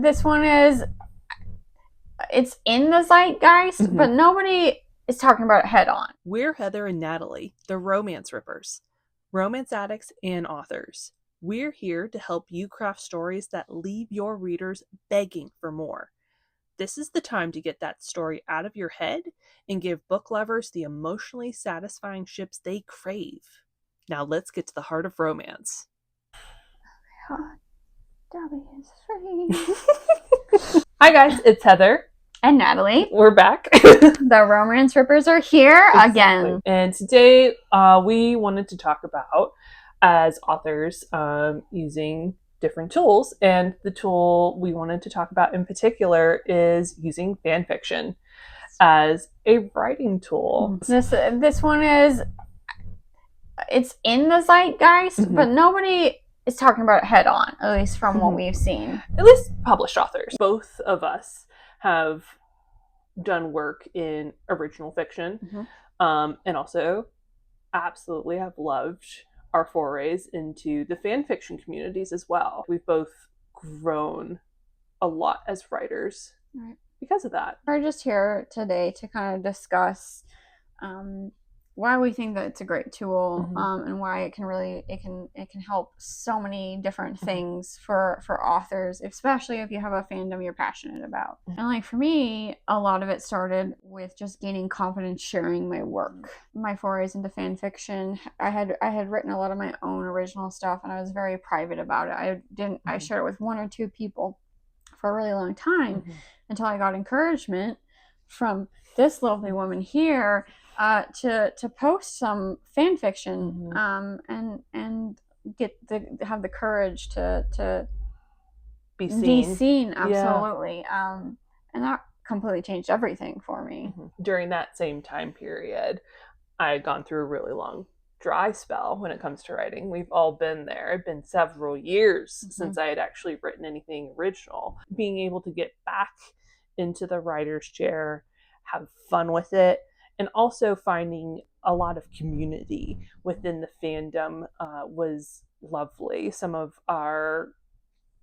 This one it's in the zeitgeist, but nobody is talking about it head on. We're Heather and Natalie, the romance rippers, romance addicts and authors. We're here to help you craft stories that leave your readers begging for more. This is the time to get that story out of your head and give book lovers the emotionally satisfying ships they crave. Now let's get to the heart of romance. Hi guys, it's Heather. And Natalie. We're back. The romance rippers are here again. And today we wanted to talk about, as authors, using different tools. And the tool we wanted to talk about in particular is using fan fiction as a writing tool. This one it's in the zeitgeist, but nobody is talking about it head on, at least from what we've seen. At least published authors. Both of us have done work in original fiction, and also absolutely have loved our forays into the fan fiction communities as well. We've both grown a lot as writers because of that. We're just here today to kind of discuss why we think that it's a great tool, and why it can help so many different things for authors, especially if you have a fandom you're passionate about. And like for me, a lot of it started with just gaining confidence sharing my work. My forays into fan fiction, I had written a lot of my own original stuff, and I was very private about it. I shared it with one or two people for a really long time until I got encouragement from this lovely woman here to post some fan fiction, and have the courage to be seen. Absolutely. And that completely changed everything for me. During that same time period, I had gone through a really long dry spell when it comes to writing. We've all been there. It's been several years since I had actually written anything original. Being able to get back into the writer's chair, have fun with it, and also finding a lot of community within the fandom was lovely. Some of our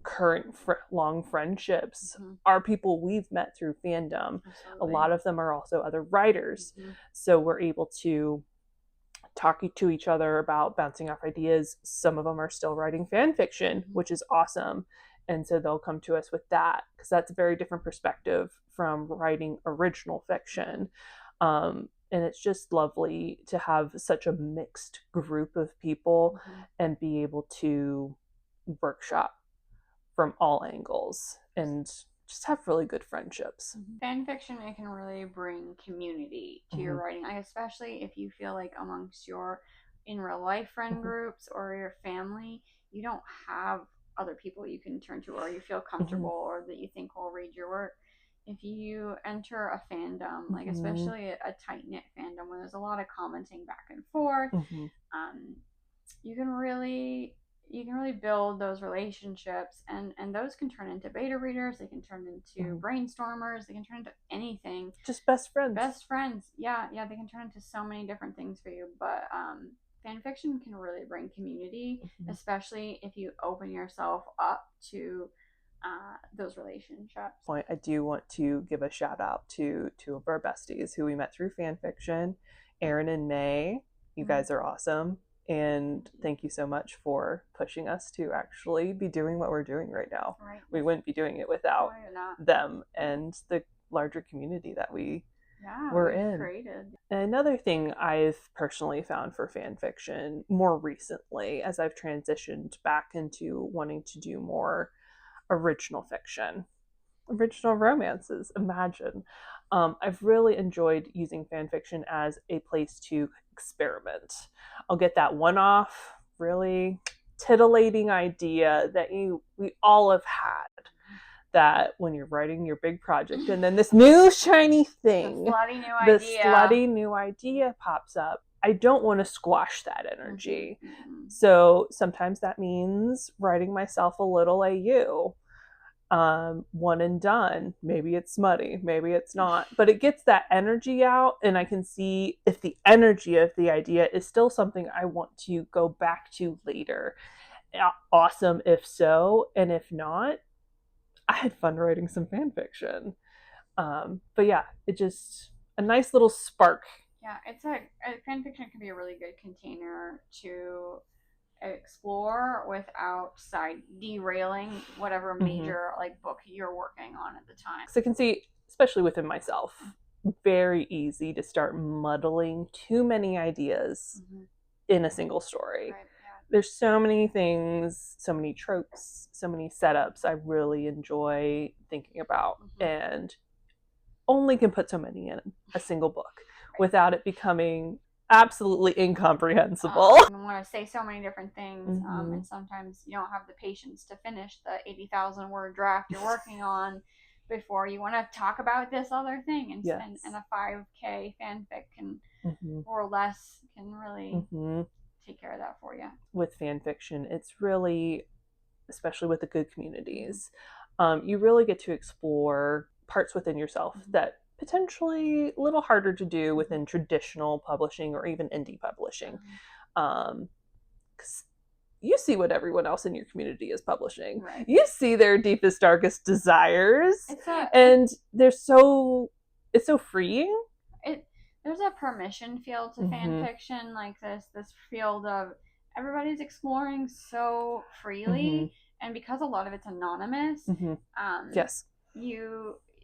current long friendships are people we've met through fandom. Absolutely. A lot of them are also other writers. So we're able to talk to each other about bouncing off ideas. Some of them are still writing fan fiction, which is awesome. And so they'll come to us with that, because that's a very different perspective from writing original fiction. And it's just lovely to have such a mixed group of people and be able to workshop from all angles and just have really good friendships. Fan fiction, it can really bring community to your writing, especially if you feel like amongst your in real life friend groups or your family, you don't have other people you can turn to or you feel comfortable or that you think will read your work. If you enter a fandom, like especially a tight-knit fandom where there's a lot of commenting back and forth, you can really build those relationships, and those can turn into beta readers, they can turn into brainstormers, they can turn into anything. Just best friends. Yeah, they can turn into so many different things for you. But fan fiction can really bring community, especially if you open yourself up to those relationships. I do want to give a shout out to two of our besties who we met through fan fiction, Aaron and May. You guys are awesome. And thank you so much for pushing us to actually be doing what we're doing right now. We wouldn't be doing it without them and the larger community that we're in. Created. Another thing I've personally found for fan fiction more recently, as I've transitioned back into wanting to do more original fiction, original romances, imagine. I've really enjoyed using fan fiction as a place to experiment. I'll get that one-off, really titillating idea that we all have had, that when you're writing your big project and then this new shiny thing, the slutty new idea pops up. I don't want to squash that energy. So sometimes that means writing myself a little AU. One and done. Maybe it's smutty, maybe it's not, but it gets that energy out, and I can see if the energy of the idea is still something I want to go back to later. Awesome if so, and if not, I had fun writing some fan fiction. But yeah, it just a nice little spark. Yeah, it's a fan fiction can be a really good container to explore without derailing whatever major like book you're working on at the time. Because I can see, especially within myself, very easy to start muddling too many ideas in a single story. Right, yeah. There's so many things, so many tropes, so many setups I really enjoy thinking about, and only can put so many in a single book without it becoming absolutely incomprehensible. You want to say so many different things, and sometimes you don't have the patience to finish the 80,000 word draft you're working on before you want to talk about this other thing. And, and a 5K fanfic can, or less, can really take care of that for you. With fan fiction, it's really, especially with the good communities, you really get to explore parts within yourself that potentially a little harder to do within traditional publishing or even indie publishing. Because you see what everyone else in your community is publishing. Right. You see their deepest, darkest desires. And it's so freeing. There's a permission field to fan fiction, like this field of everybody's exploring so freely, and because a lot of it's anonymous, yes,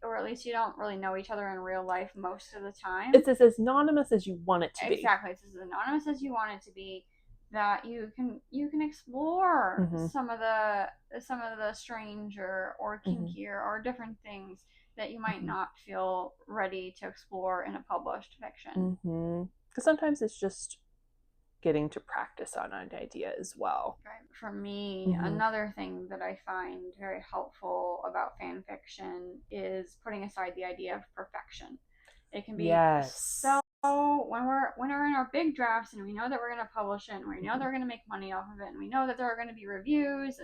or at least you don't really know each other in real life most of the time. It's as anonymous as you want it to be. Exactly, it's as anonymous as you want it to be. That you can explore some of the stranger or kinkier or different things that you might not feel ready to explore in a published fiction. Because sometimes it's just getting to practice on an idea as well. Right. For me, another thing that I find very helpful about fan fiction is putting aside the idea of perfection. It can be so when we're in our big drafts and we know that we're going to publish it and we know they're going to make money off of it and we know that there are going to be reviews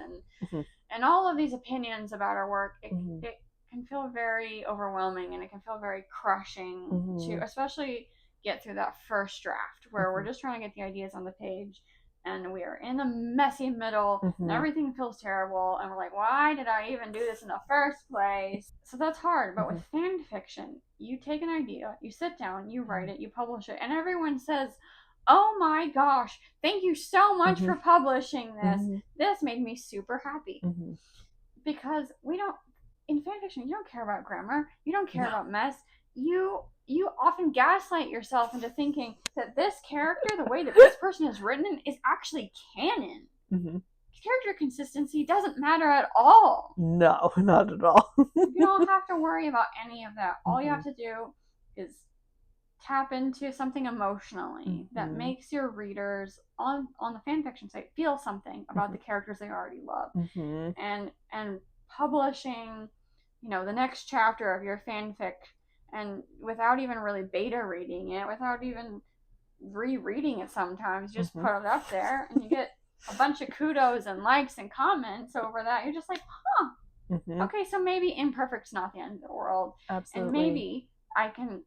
and all of these opinions about our work, it can feel very overwhelming and it can feel very crushing to especially get through that first draft where we're just trying to get the ideas on the page and we are in the messy middle and everything feels terrible and we're like, why did I even do this in the first place? So that's hard. But with fan fiction, you take an idea, you sit down, you write it, you publish it, and everyone says, oh my gosh, thank you so much for publishing this. This made me super happy. Because in fan fiction, you don't care about grammar, you don't care about mess. You often gaslight yourself into thinking that this character, the way that this person is written, is actually canon. Character consistency doesn't matter at all. No, not at all. You don't have to worry about any of that. All you have to do is tap into something emotionally that makes your readers on the fanfiction site feel something about the characters they already love. And publishing, the next chapter of your fanfic, and without even really beta reading it, without even rereading it sometimes, just put it up there and you get a bunch of kudos and likes and comments over that. You're just like, okay, so maybe imperfect's not the end of the world. Absolutely. And maybe I can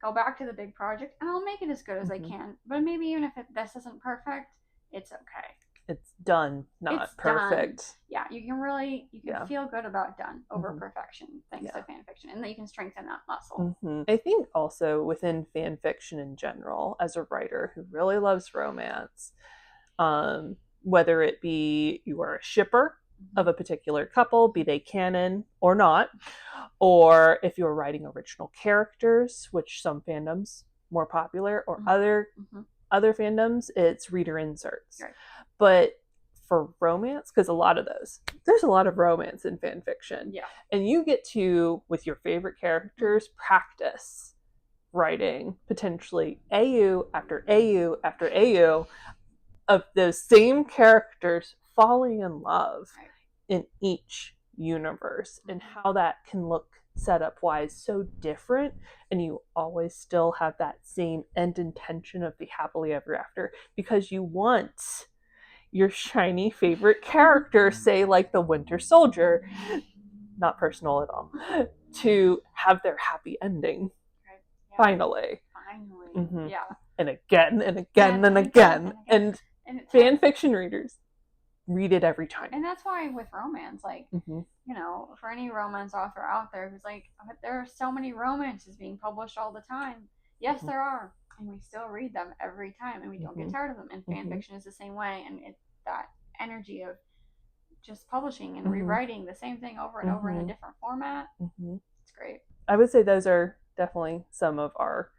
go back to the big project and I'll make it as good as I can. But maybe even if this isn't perfect, it's okay. It's done, not perfect. Done. Yeah, you can feel good about done over perfection thanks to fan fiction, and that you can strengthen that muscle. I think also within fan fiction in general, as a writer who really loves romance, whether it be you are a shipper of a particular couple, be they canon or not, or if you're writing original characters, which some fandoms more popular, or other fandoms, it's reader inserts. Right. But for romance, because there's a lot of romance in fan fiction. Yeah. And you get to, with your favorite characters, practice writing potentially AU after AU after AU of those same characters falling in love in each universe, and how that can look setup wise so different, and you always still have that same end intention of the happily ever after, because you want your shiny favorite character, say like the Winter Soldier, not personal at all, to have their happy ending. Finally. Yeah. And again and again and again. And fan fiction readers read it every time. And that's why with romance, like, you know, for any romance author out there who's like, there are so many romances being published all the time. Yes, there are. And we still read them every time, and we don't get tired of them. And fan fiction is the same way. And it's that energy of just publishing and rewriting the same thing over and over in a different format. It's great. I would say those are definitely some of our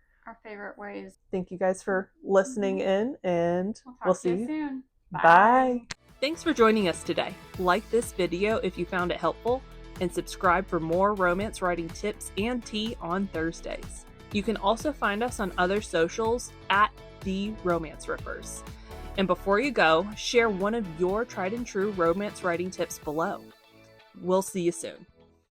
favorite ways. Thank you guys for listening in, and we'll see you soon. Bye. Thanks for joining us today. Like this video if you found it helpful, and subscribe for more romance writing tips and tea on Thursdays. You can also find us on other socials at The Romance Rippers. And before you go, share one of your tried and true romance writing tips below. We'll see you soon.